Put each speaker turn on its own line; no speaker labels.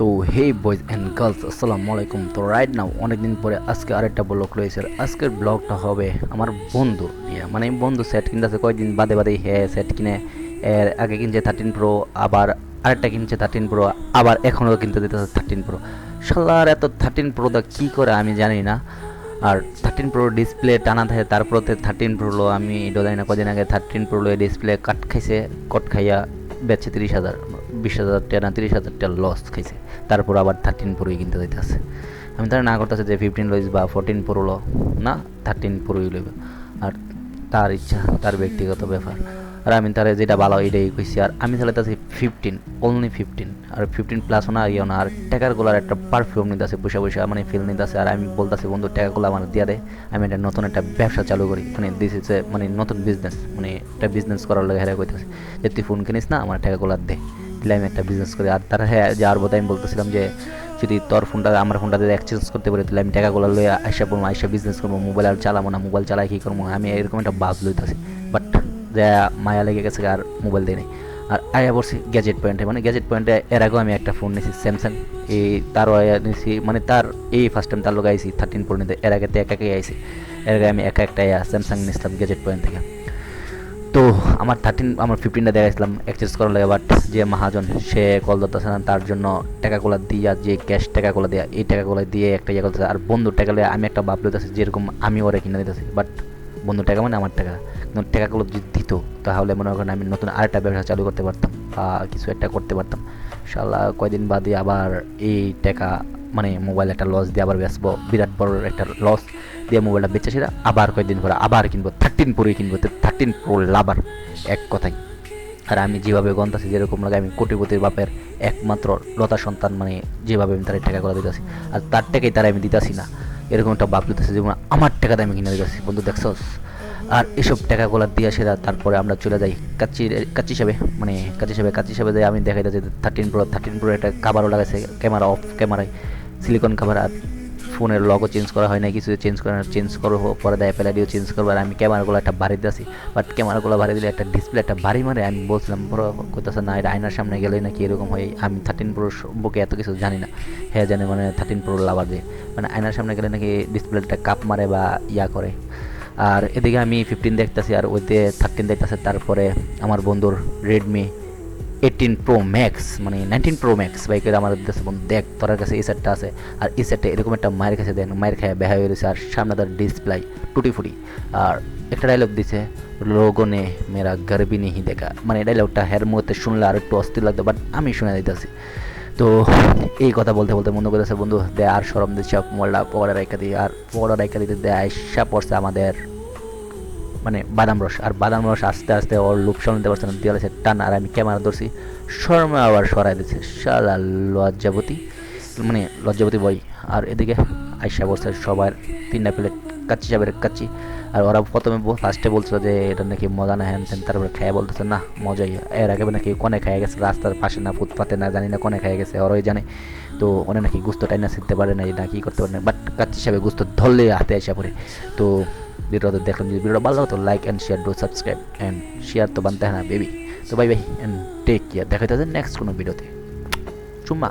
তো হে boys and girls, আসসালামু আলাইকুম। তো রাইট নাও অনেকদিন পরে আজকে আরেকটা ব্লগ রয়েছে। আজকের ব্লগটা হবে আমার বন্ধু নিয়ে। মানে বন্ধু সেট কিনতেছে কয়েকদিন বাদে বাদেই। হ্যাঁ, সেট কিনে এর আগে কিনছে 13 প্রো, আবার আরেকটা কিনছে 13 প্রো, আবার এখনও কিনতে দিতেছে 13 প্রো। শালার এত 13 প্রো দা কী করে আমি জানি না। আর 13 প্রো ডিসপ্লে টানা থাকে, তারপরে 13 প্রো আমি এটা জানি না কদিন আগে 13 প্রো ডিসপ্লে কাট খাইছে। কট খাইয়া বেচছে 30,000, 20,000 টাকা না 30,000 টাকা লস খাইছে। তারপর আবার 13 প্রোই কিনতে যাইতেছে। আমি তারা না করতেছে যে 15 লইস বা 14 প্রো লো, না 13 প্রোই লইব। আর তার ইচ্ছা, তার ব্যক্তিগত ব্যাপার। আর আমি তারা যেটা ভালো এটাই কইছি। আর আমি চালাইতেছি 15, অনলি 15। আর 15 প্লাস না ইয়ে না। আর টাকারগুলার একটা পারফিউম নিতেছে বসে বসে, মানে ফিল নিতেছে। আর আমি বলতেছি বন্ধু টাকাগুলো আমার দিয়ে দেয়, আমি একটা নতুন একটা ব্যবসা চালু করি। মানে দিস ইজ এ মানে নতুন বিজনেস, মানে একটা বিজনেস করার লাগে হেরা কইতেছে যে তুই ফোন কিনিস না, আমার টাকাগুলো দে, দিলে আমি একটা বিজনেস করি। আর তারা হ্যাঁ যে আর বোধ আমি বলতেছিলাম যে যদি তোর ফোনটা আমার ফোনটা যদি এক্সচেঞ্জ করতে পারি তাহলে আমি টাকাগুলো লইয়া আইসা পড়বো, আইসা বিজনেস করবো। মোবাইল আর চালাবো না, মোবাইল চালাই কী করবো, আমি এরকম একটা ভাব লইতেছি। বাট যা মায়া লেগে গেছে আর মোবাইল দিই নাই। আর আয়া পড়ছি গ্যাজেট পয়েন্টে। মানে গ্যাজেট পয়েন্টে এর আগেও আমি একটা ফোন নিয়েছি স্যামসাং, এই তারও নিয়েছি। মানে তার এই ফার্স্ট টাইম তার লোক আইসি 13 প্রো নিতে। এর আগে তো একাই আইসি, এর আগে আমি একা একটা স্যামসাং নিয়েছিলাম গ্যাজেট পয়েন্ট থেকে। তো আমার 15টা দেখাইছিলাম এক্সচেঞ্জ করার লাগে। বাট যে মহাজন সে কল ধরতেছে না, তার জন্য টাকাগুলো দিয়া, যে ক্যাশ টাকাগুলো দেওয়া, এই টাকাগুলো দিয়ে একটা ইয়ে করতেছে। আর বন্ধুর টাকা লইয়া আমি একটা ভাব লইতেছি যেরকম আমি ওরে কিনে দিতেছি। বাট বন্ধুর টাকা মানে আমার টাকা, কিন্তু টাকাগুলো যদি দিত তাহলে মনে করেন আমি নতুন আরেকটা ব্যবসা চালু করতে পারতাম বা কিছু একটা করতে পারতাম। শালা কয়দিন বাদে আবার এই টাকা মানে মোবাইল একটা লস দিয়ে আবার বেচবো, বিরাট বড় একটা লস দিয়ে মোবাইলটা বেচে সেটা আবার কয়েকদিন পরে আবার কিনবো 13 প্রোই কিনবো। 13 প্রো লাভার এক কথাই। আর আমি যেভাবে গন্তাছি যেরকম লাগে আমি কোটিপতির বাপের একমাত্র লতা সন্তান, মানে যেভাবে আমি তার টাকাগুলো দিতেছি আর তার টাকাই তারা আমি দিতেছি না, এরকম একটা ভাব দিতেছে যেমন আমার টাকাতে আমি কিনে দিতেছি। বন্ধু দেখছস? আর এসব টাকাগুলো দিয়ে সেরা তারপরে আমরা চলে যাই কাচ্চি হিসাবে, মানে কাচ্চি হিসাবে যাই। আমি দেখাই যাচ্ছি 13 প্রো একটা কাভারও লাগাইছে, ক্যামেরা অফ ক্যামেরায় সিলিকন কাভার। আর ফোনের লগও চেঞ্জ করা হয় না, কিছু চেঞ্জ করবো পরে দেয় প্যালাডিও চেঞ্জ করবো। আর আমি ক্যামেরাগুলো একটা ভারী দিয়েছি। বাট ক্যামেরাগুলো ভারী দিলে একটা ডিসপ্লে একটা ভারী মারে। আমি বলছিলাম বড় কইতেছে না, এটা আয়নার সামনে গেলেই নাকি এরকম হয়। আমি 13 প্রো বুকে এত কিছু জানি না, হ্যাঁ জানি মানে 13 প্রো লাভার দিয়ে মানে আয়নার সামনে গেলে নাকি ডিসপ্লেটা কাপ মারে বা ইয়া করে। আর এদিকে আমি 15 দেখতেছি আর ওইতে 13 দেখতেছে। তারপরে আমার বন্ধুর রেডমি 18 প্রো ম্যাক্স, মানে 19 প্রো ম্যাক্স বাইকের আমার দেশে বন্ধু দেখ তোর কাছে এই সেটটা আছে। আর এই সেটটা এরকম একটা মায়ের কাছে দেন, মায়ের খায় বেহা হয়ে রয়েছে। আর সামনে তার ডিসপ্লে টুটি ফুটি। আর একটা ডায়লগ দিছে, লোগো নে মেরা ঘর ভি নেহি দেখা। মানে ডায়লগটা হের মুহূর্তে শুনলে আর একটু অস্থির লাগতো, বাট আমি শুনে দিতেছি। তো এই কথা বলতে বলতে মনে করেছে বন্ধু দে আর সরম দিচ্ছে মোবাইলটা পকড়া রাইকা দিয়ে। আর পকড়া রাইকা দিতে দেয় আইসা পড়ছে আমাদের মানে বাদাম রস। আর বাদাম রস আস্তে আস্তে ওর লুক সামলাতে পারছে না, দিয়ে টান। আর আমি ক্যামেরা ধরছি, শর্মা আবার সরাই দিচ্ছে শালা লজ্জাবতী, মানে লজ্জাবতী বই। আর এদিকে আইসা বলছে সবার 3টা প্লেট কাচ্চি সাবের কাচ্চি। আর ওরা প্রথমে ফার্স্টে বলছিল যে এটা নাকি মজা না হ্যান তেন, তারপরে খেয়ে বলতেছে না মজাই। এর আগে নাকি কনে খেয়ে গেছে রাস্তার পাশে না ফুটপাতে না জানি না কনে খেয়ে গেছে, ওরাই জানে। তো অনেক নাকি গুস্ত টাইনা শিখতে পারে না, না কি করতে পারে না। বাট কাচ্চি সাবে গুস্ত ধরলে হাতে আসা পড়ে। তো ভিডিওটা দেখলাম, যদি ভিডিওটা ভালো হতো like and share, do subscribe and share তো বানতে হয় না বেবি। তো bye bye and take care, দেখা যাচ্ছে নেক্সট কোনো ভিডিওতে। চুম্মা।